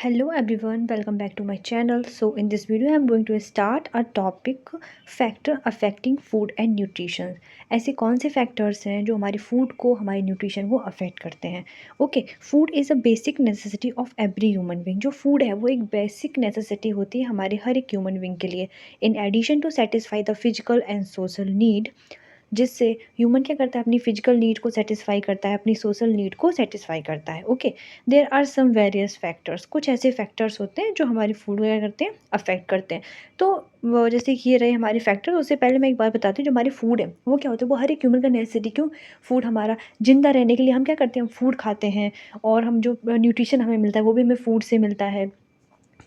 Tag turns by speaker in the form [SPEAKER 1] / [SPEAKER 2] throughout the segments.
[SPEAKER 1] Hello everyone, welcome back to my channel. So in this video I'm going to start a topic factor affecting food and nutrition. ऐसे कौन से factors हैं जो हमारी food को हमारी न्यूट्रिशन को अफेक्ट करते हैं। Okay, food is a basic necessity of every human being. जो फूड है वो एक बेसिक नेसेसिटी होती है हमारे हर एक ह्यूमन बीइंग के लिए। In addition to satisfy the physical and social need, जिससे ह्यूमन क्या करता है, अपनी फिजिकल नीड को सेटिस्फाई करता है, अपनी सोशल नीड को सेटिस्फाई करता है। Okay, there are some various factors. कुछ ऐसे फैक्टर्स होते हैं जो हमारी फूड को क्या करते हैं, अफेक्ट करते हैं। तो वो जैसे कि ये रहे हमारे फैक्टर। उससे पहले मैं एक बात बताती हूँ, जो हमारी फूड है वो क्या होता है, वो हर एक ह्यूमन का नेसेसिटी। क्यों? फूड हमारा जिंदा रहने के लिए हम क्या करते हैं, हम फूड खाते हैं, और हम जो न्यूट्रिशन हमें मिलता है वो भी हमें फूड से मिलता है।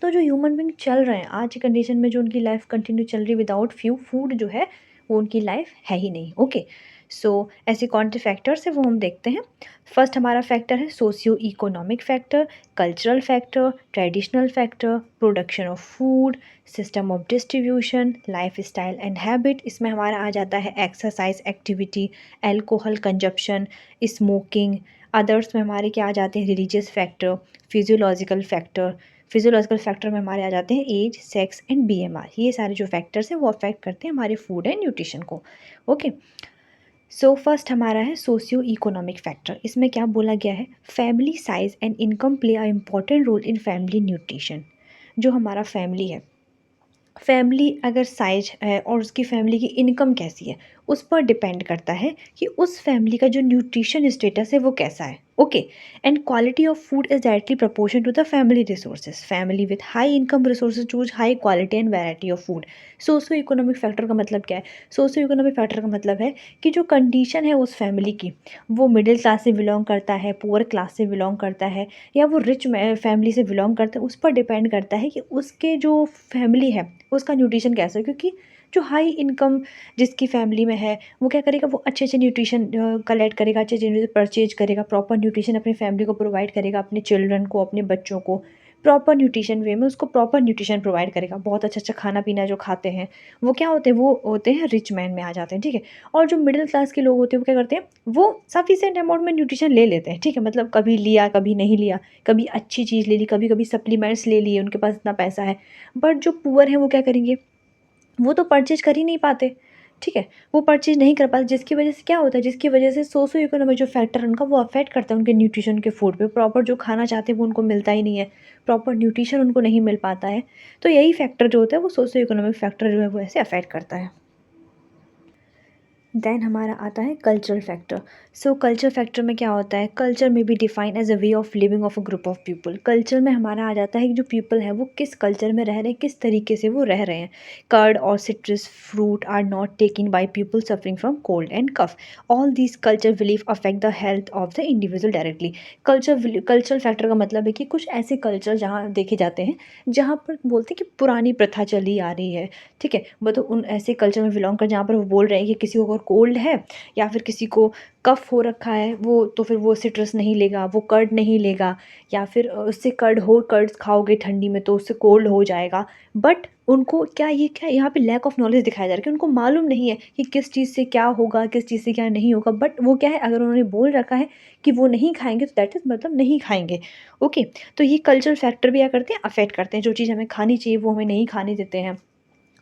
[SPEAKER 1] तो जो ह्यूमन बींग चल रहे हैं आज की कंडीशन में, जो उनकी लाइफ कंटिन्यू चल रही विदाउट फ्यू फूड, जो है वो उनकी लाइफ है ही नहीं। ओके, सो ऐसे कौन से फैक्टर्स है वो हम देखते हैं। फर्स्ट हमारा फैक्टर है socio economic factor, cultural factor, traditional factor, production of food, system of distribution, life style and habit. इसमें हमारा आ जाता है exercise activity, alcohol consumption, smoking. Others में हमारे क्या आ जाते हैं, religious factor, physiological factor. Physiological factor में हमारे आ जाते हैं एज, सेक्स एंड बीएमआर। ये सारे जो फैक्टर्स हैं वो अफेक्ट करते हैं हमारे फूड एंड न्यूट्रिशन को। ओके, सो फर्स्ट हमारा है सोशियो इकोनॉमिक फैक्टर। इसमें क्या बोला गया है, family size and income play a important role in family nutrition. जो हमारा फैमिली है, फैमिली अगर साइज है और उसकी फैमिली की इनकम कैसी है, उस पर डिपेंड करता है कि उस फैमिली का जो न्यूट्रिशन स्टेटस है वो कैसा है। Okay, and quality of food is directly proportion to the family resources. Family with high income resources choose high quality and variety of food. Socio economic factor का मतलब क्या है? सोशियो इकोनॉमिक फैक्टर का मतलब है कि जो कंडीशन है उस फैमिली की, वो मिडिल क्लास से बिलोंग करता है, पुअर क्लास से बिलोंग करता है, या वो रिच फैमिली से बिलोंग करता है, उस पर डिपेंड करता है कि उसके जो फैमिली है उसका न्यूट्रिशन कैसा है। क्योंकि जो हाई इनकम जिसकी फैमिली में है, वो क्या करेगा, वो अच्छे अच्छे न्यूट्रिशन कलेक्ट करेगा, अच्छे अच्छे परचेज करेगा, प्रॉपर न्यूट्रिशन अपनी फैमिली को प्रोवाइड करेगा, अपने चिल्ड्रन को, अपने बच्चों को प्रॉपर न्यूट्रिशन वे में उसको प्रॉपर न्यूट्रिशन प्रोवाइड करेगा। बहुत अच्छा अच्छा खाना पीना जो खाते हैं वो क्या होते हैं, वो होते हैं रिच मैन में आ जाते हैं। ठीक है, और जो मिडिल क्लास के लोग होते हैं वो क्या करते हैं, वो सफिशिएंट अमाउंट में न्यूट्रिशन ले लेते हैं। ठीक है, मतलब कभी लिया कभी नहीं लिया, कभी अच्छी चीज़ ले ली, कभी कभी सप्लीमेंट्स ले लिए, उनके पास इतना पैसा है। बट जो पुअर हैं वो क्या करेंगे, वो तो परचेज कर ही नहीं पाते। ठीक है, वो परचेज नहीं कर पाते, जिसकी वजह से क्या होता है, जिसकी वजह से सोशो इकोनॉमिक जो फैक्टर है उनका वो अफेक्ट करता है उनके न्यूट्रिशन के फूड पे। प्रॉपर जो खाना चाहते हैं वो उनको मिलता ही नहीं है, प्रॉपर न्यूट्रिशन उनको नहीं मिल पाता है। तो यही फैक्टर जो होता है वो सोशो इकोनॉमिक फैक्टर जो है वो ऐसे अफेक्ट करता है। देन हमारा आता है cultural factor. So culture factor में क्या होता है, कल्चर में be define as a way of living of a group of people. Culture में हमारा आ जाता है कि जो पीपल है वो किस कल्चर में रह रहे हैं, किस तरीके से वो रह रहे हैं। कर्ड और citrus fruit are not taking by people suffering from cold and cough. All these culture believe affect the health of the individual directly. Cultural factor का मतलब है कि कुछ ऐसे कल्चर जहाँ देखे जाते हैं जहाँ पर बोलते हैं कि पुरानी प्रथा चली आ रही है। ठीक है, वो तो उन ऐसे कल्चर में बिलोंग कर जहाँ पर वो बोल रहे हैं कि किसी को अगर कोल्ड है या फिर किसी को कफ हो रखा है, वो तो फिर वो सिट्रस नहीं लेगा, वो कर्ड नहीं लेगा, या फिर उससे कर्ड्स खाओगे ठंडी में तो उससे कोल्ड हो जाएगा। बट उनको क्या यहाँ पे लैक ऑफ नॉलेज दिखाया जा रहा है कि उनको मालूम नहीं है कि किस चीज़ से क्या होगा, किस चीज़ से क्या नहीं होगा। बट वो क्या है, अगर उन्होंने बोल रखा है कि वो नहीं खाएंगे तो दैट इज़ मतलब नहीं खाएंगे। ओके, तो ये कल्चरल फैक्टर भी क्या करते हैं, अफेक्ट करते हैं। जो चीज़ हमें खानी चाहिए वो हमें नहीं खाने देते हैं,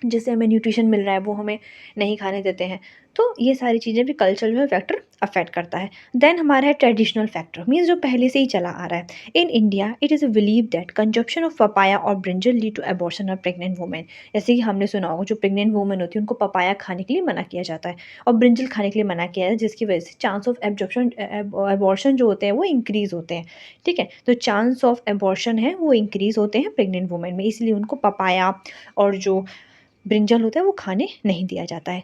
[SPEAKER 1] जिससे हमें न्यूट्रिशन मिल रहा है वो हमें नहीं खाने देते हैं। तो ये सारी चीज़ें भी कल्चरल में फैक्टर अफेक्ट करता है। देन हमारा है ट्रेडिशनल फैक्टर, मीन्स जो पहले से ही चला आ रहा है। In India it is believe that consumption of papaya और brinjal lead to abortion of pregnant women. जैसे कि हमने सुना होगा, जो प्रेग्नेंट वुमेन होती है उनको पपाया खाने के लिए मना किया जाता है और ब्रिंजल खाने के लिए मना किया है, जिसकी वजह से चांस ऑफ एबॉर्शन जो होते हैं वो इंक्रीज़ होते हैं। ठीक है, तो चांस ऑफ एबॉर्शन है वो इंक्रीज़ होते हैं प्रेग्नेंट वुमेन में, इसलिए उनको पपाया और जो ब्रिंजल होता है वो खाने नहीं दिया जाता है।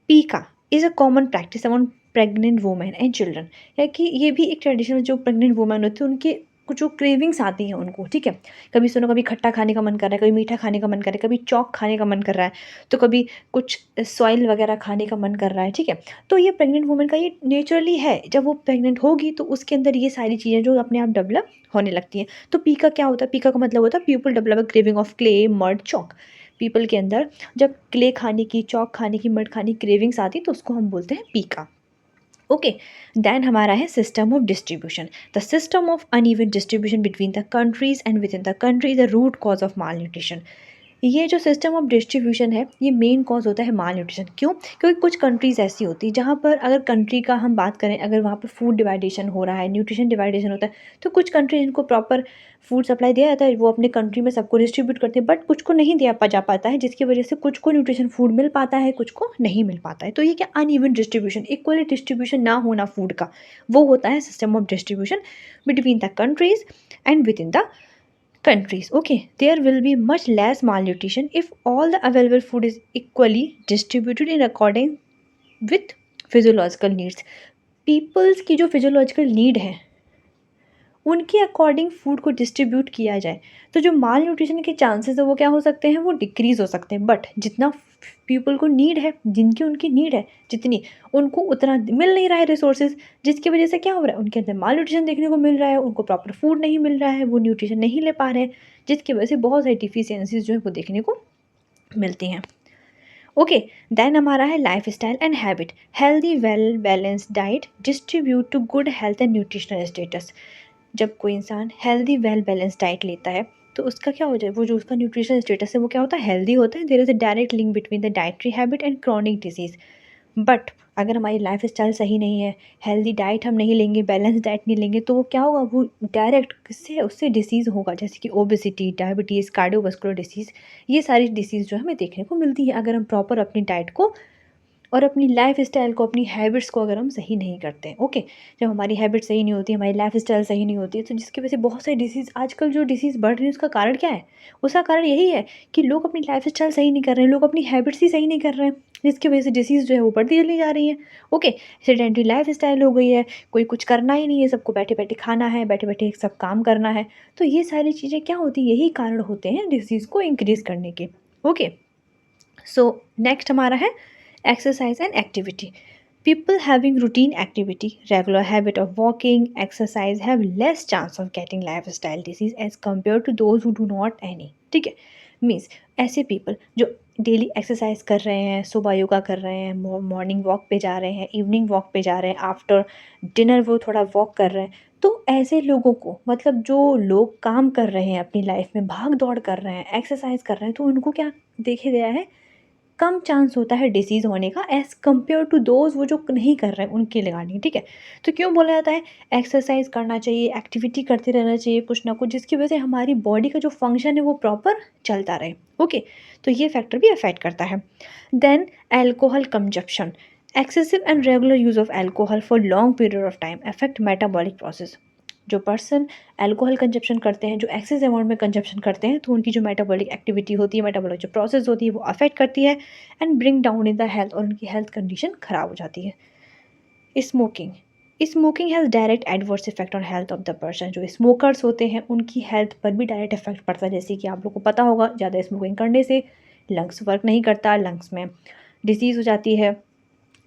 [SPEAKER 1] पीका is a common practice among pregnant women and children, है कि ये भी एक ट्रेडिशनल, जो प्रेग्नेंट वुमेन होती है उनके कुछ जो क्रेविंग्स आती हैं उनको। ठीक है, कभी सुनो कभी खट्टा खाने का मन कर रहा है, कभी मीठा खाने का मन कर रहा है, कभी चॉक खाने का मन कर रहा है, तो कभी कुछ सॉइल वगैरह खाने का मन कर रहा है। ठीक है, तो ये प्रेग्नेंट वुमेन का ये नेचुरली है, जब वो प्रेग्नेंट होगी तो उसके अंदर ये सारी चीज़ें जो अपने आप डेवलप होने लगती हैं। तो पीका क्या होता है, पीका का मतलब होता है people develop a craving of clay, mud, chalk. People के अंदर जब क्ले खाने की, चॉक खाने की, मड खाने की क्रेविंग्स आती तो उसको हम बोलते हैं पीका। ओके। देन हमारा है system of distribution. The system of uneven distribution between the countries and within the country the root cause of malnutrition. ये जो सिस्टम ऑफ डिस्ट्रीब्यूशन है ये मेन कॉज होता है माल न्यूट्रिशन। क्यों? क्योंकि कुछ कंट्रीज़ ऐसी होती है जहाँ पर अगर कंट्री का हम बात करें, अगर वहाँ पर फूड डिवाइडेशन हो रहा है, न्यूट्रिशन डिवाइडेशन होता है, तो कुछ कंट्री जिनको प्रॉपर फूड सप्लाई दिया जाता है वो अपने कंट्री में सबको डिस्ट्रीब्यूट करते हैं, बट कुछ को नहीं दिया जा पाता है, जिसकी वजह से कुछ को न्यूट्रिशन फूड मिल पाता है, कुछ को नहीं मिल पाता है। तो ये क्या अनइवन डिस्ट्रीब्यूशन, इक्वली डिस्ट्रीब्यूशन ना होना फूड का, वो होता है system of distribution between the countries and within the countries. Okay, there will be much less malnutrition if all the available food is equally distributed in accordance with physiological needs. Peoples की जो physiological need है उनके according food को distribute किया जाए तो जो माल nutrition के चांसेस है वो क्या हो सकते हैं, वो डिक्रीज़ हो सकते हैं। बट जितना पीपल को नीड है, जिनकी उनकी नीड है जितनी, उनको उतना मिल नहीं रहा है रिसोर्सेज, जिसकी वजह से क्या हो रहा है, उनके अंदर माल न्यूट्रिशन देखने को मिल रहा है, उनको प्रॉपर फूड नहीं मिल रहा है, वो न्यूट्रिशन नहीं ले पा रहे हैं, जिसकी वजह से बहुत सारी डिफिशियंसीज जो है वो देखने को मिलती हैं। ओके। देन हमारा है lifestyle and habit. Healthy well balanced diet distribute to good health and nutritional status. जब कोई इंसान हेल्दी वेल बैलेंस डाइट लेता है तो उसका क्या हो जाए, वो जो उसका न्यूट्रिशन स्टेटस है वो क्या होता है, हेल्दी होता है। There is a direct link between the dietary habit and chronic disease. But अगर हमारी लाइफ स्टाइल सही नहीं है, हेल्दी डाइट हम नहीं लेंगे, बैलेंस डाइट नहीं लेंगे, तो वो क्या होगा, वो डायरेक्ट किससे उससे डिसीज़ होगा, जैसे कि ओबेसिटी, डायबिटीज़, कार्डियोवास्कुलर डिसीज़। ये सारी डिसीज़ जो हमें देखने को मिलती है अगर हम प्रॉपर अपनी डाइट को और अपनी लाइफ स्टाइल को, अपनी हैबिट्स को अगर हम सही नहीं करते हैं। ओके। जब हमारी हैबिट सही नहीं होती, हमारी लाइफ स्टाइल सही नहीं होती है, तो जिसकी वजह से बहुत सारी डिसीज़, आजकल जो डिसीज़ बढ़ रही है उसका कारण क्या है, उसका कारण यही है कि लोग अपनी लाइफ स्टाइल सही नहीं कर रहे हैं, लोग अपनी हैबिट्स ही सही नहीं कर रहे हैं, जिसकी वजह से डिसीज़ जो है वो बढ़ती चली जा रही है। ओके। सेडेंटरी लाइफ स्टाइल हो गई है, कोई कुछ करना ही नहीं है, सबको बैठे बैठे खाना है, बैठे बैठे सब काम करना है। तो ये सारी चीज़ें क्या होती है, यही कारण होते हैं डिसीज़ को इंक्रीज़ करने के। ओके। सो नेक्स्ट हमारा है exercise and activity. People having routine activity, regular habit of walking, exercise have less chance of getting lifestyle disease as compared to those who do not any. ठीक है, means ऐसे people जो daily exercise कर रहे हैं, सुबह योगा कर रहे हैं, मॉर्निंग वॉक पे जा रहे हैं, इवनिंग वॉक पे जा रहे हैं, आफ्टर डिनर वो थोड़ा वॉक कर रहे हैं, तो ऐसे लोगों को, मतलब जो लोग काम कर रहे हैं अपनी लाइफ में, भाग दौड़ कर रहे हैं, एक्सरसाइज कर रहे हैं, तो उनको क्या देखा गया है, कम चांस होता है डिसीज़ होने का एज़ कम्पेयर टू दोज़ वो जो नहीं कर रहे हैं उनके रिगार्डिंग। ठीक है, तो क्यों बोला जाता है एक्सरसाइज करना चाहिए, एक्टिविटी करते रहना चाहिए कुछ ना कुछ, जिसकी वजह से हमारी बॉडी का जो फंक्शन है वो प्रॉपर चलता रहे। ओके, तो ये फैक्टर भी अफेक्ट करता है। Then alcohol consumption, excessive and regular use of alcohol for long period of time affect metabolic process. जो पर्सन अल्कोहल कंजप्शन करते हैं, जो एक्सेस अमाउंट में कंजप्शन करते हैं, तो उनकी जो मेटाबॉलिक एक्टिविटी होती है, मेटाबॉलिक जो प्रोसेस होती है वो अफेक्ट करती है and bring down in the health, और उनकी हेल्थ कंडीशन ख़राब हो जाती है। Smoking, smoking has direct adverse effect on health of the person. जो स्मोकर्स होते हैं उनकी हेल्थ पर भी डायरेक्ट इफेक्ट पड़ता है, जैसे कि आप लोग को पता होगा ज़्यादा स्मोकिंग करने से लंग्स वर्क नहीं करता, लंग्स में डिसीज़ हो जाती है,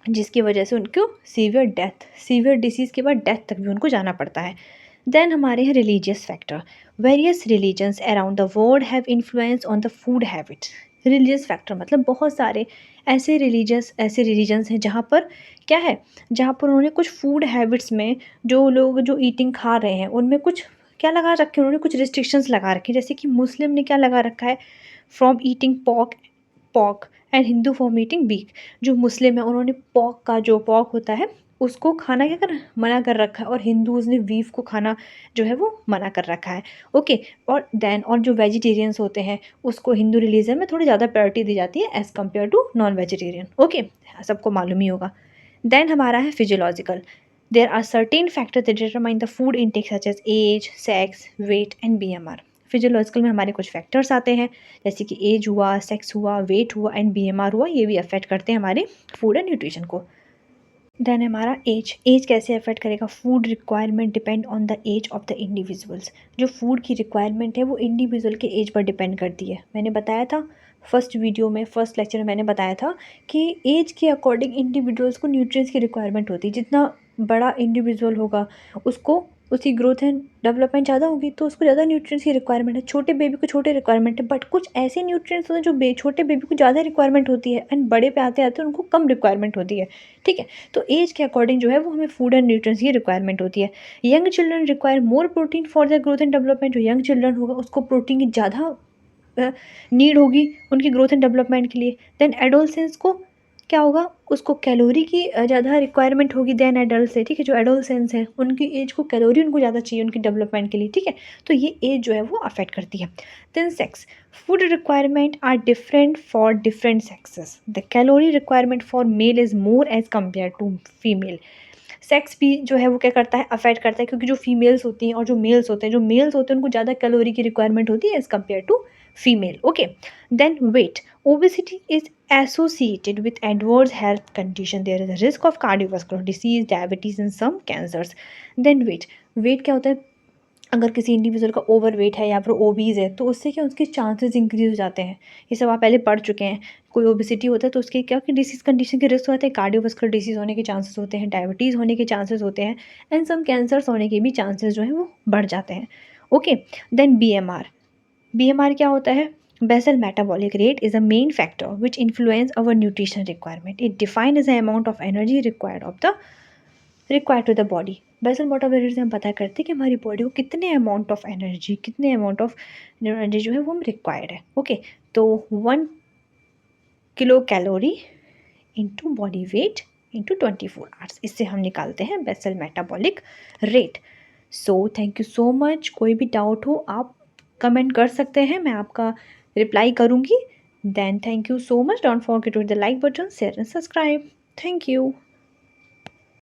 [SPEAKER 1] जिसकी वजह से उनको सीवियर डिसीज़ के बाद डेथ तक भी उनको जाना पड़ता है। देन हमारे हैं religious factor. Various religions around the world have influence on the food habits. Religious factor मतलब बहुत सारे ऐसे रिलीजन्स हैं जहाँ पर क्या है, जहाँ पर उन्होंने कुछ फूड हैबिट्स में, जो लोग जो ईटिंग खा रहे हैं उनमें कुछ क्या लगा रखे, उन्होंने कुछ रिस्ट्रिक्शंस लगा रखे हैं। जैसे कि मुस्लिम ने क्या लगा रखा है, from eating pock and Hindu for eating beef. जो मुस्लिम है उन्होंने पॉक का, जो पॉक होता है उसको खाना क्या कर मना कर रखा है, और हिंदूज़ ने बीफ को खाना जो है वो मना कर रखा है। ओके। और जो वेजिटेरियंस होते हैं उसको हिंदू रिलीजन में थोड़ी ज़्यादा प्रायोरिटी दी जाती है as compare to non vegetarian. Okay, सबको मालूम ही होगा। देन हमारा है physiological. There are certain factor that determine the food intake such as age, sex, weight and BMR। Physiological में हमारे कुछ फैक्टर्स आते हैं, जैसे कि एज हुआ, सेक्स हुआ, वेट हुआ एंड BMR हुआ, ये भी अफेक्ट करते हैं हमारे फूड एंड न्यूट्रिशन को। देन हमारा एज कैसे अफेक्ट करेगा, food requirement depend on the age of the individuals. जो फूड की रिक्वायरमेंट है वो इंडिविजुअल के एज पर डिपेंड करती है। मैंने बताया था फर्स्ट लेक्चर में मैंने बताया था कि एज के अकॉर्डिंग इंडिविजुअल्स को न्यूट्रिएंट्स की रिक्वायरमेंट होती है। जितना बड़ा इंडिविजुअल होगा उसको उसकी ग्रोथ एंड डेवलपमेंट ज़्यादा होगी तो उसको ज़्यादा न्यूट्रिएंट्स की रिक्वायरमेंट है। छोटे बेबी को छोटे रिक्वायरमेंट है, बट कुछ ऐसे न्यूट्रिएंट्स होते हैं जो छोटे बेबी को ज़्यादा रिक्वायरमेंट होती है एंड बड़े पे आते आते उनको कम रिक्वायरमेंट होती है। ठीक है, तो एज के अकॉर्डिंग जो है वो हमें फूड एंड न्यूट्रिएंट्स की रिक्वायरमेंट होती है। Young children require more protein for the growth and development. जो यंग चिल्ड्रन होगा उसको प्रोटीन की ज़्यादा नीड होगी उनकी ग्रोथ एंड डेवलपमेंट के लिए। देन एडोलसेंस को क्या होगा, उसको कैलोरी की ज़्यादा रिक्वायरमेंट होगी देन एडल्ट से। ठीक है, जो एडोलसेंस हैं उनकी एज को कैलोरी उनको ज़्यादा चाहिए उनकी डेवलपमेंट के लिए। ठीक है, तो ये एज जो है वो अफेक्ट करती है। Then sex, food requirement are different for different sexes. The calorie requirement for male is more as compare to female. Sex भी जो है वो क्या करता है, अफेक्ट करता है, क्योंकि जो फीमेल्स होती हैं और जो मेल्स होते हैं, जो मेल्स होते हैं उनको ज़्यादा कैलोरी की रिक्वायरमेंट होती है as compare to female. Okay, then weight, obesity is associated with adverse health condition. There is a risk of cardiovascular disease, diabetes and some cancers. Then weight क्या होता है, अगर किसी इंडिविजुअल का ओवर वेट है या फिर ओबीज है तो उससे क्या उसके चांसेस इंक्रीज हो जाते हैं। ये सब आप पहले पढ़ चुके हैं। कोई ओबेसिटी होता है तो उसके क्या कि डिसीज कंडीशन के रिस्क होते हैं, कार्डियोवास्कुलर डिसीज होने के चांसेस होते हैं, डायबिटीज़ होने के चांसेस होते हैं एंड सम कैंसर्स होने के भी चांसेस जो है वो बढ़ जाते हैं। ओके, देन BMR क्या होता है, basal metabolic rate is a main factor which influence our nutrition requirement. It defined as the amount of energy required to the body. Basal metabolic rate से हम पता करते हैं कि हमारी बॉडी को कितने अमाउंट ऑफ एनर्जी जो है वो हम रिक्वायर्ड है। ओके, तो 1 kilo calorie into body weight into 24 hours, इससे हम निकालते हैं basal metabolic rate. So thank you so much. कोई भी डाउट हो आप कमेंट कर सकते हैं, मैं आपका रिप्लाई करूँगी। Then thank you so much. Don't forget to hit the like button, share and subscribe. Thank you.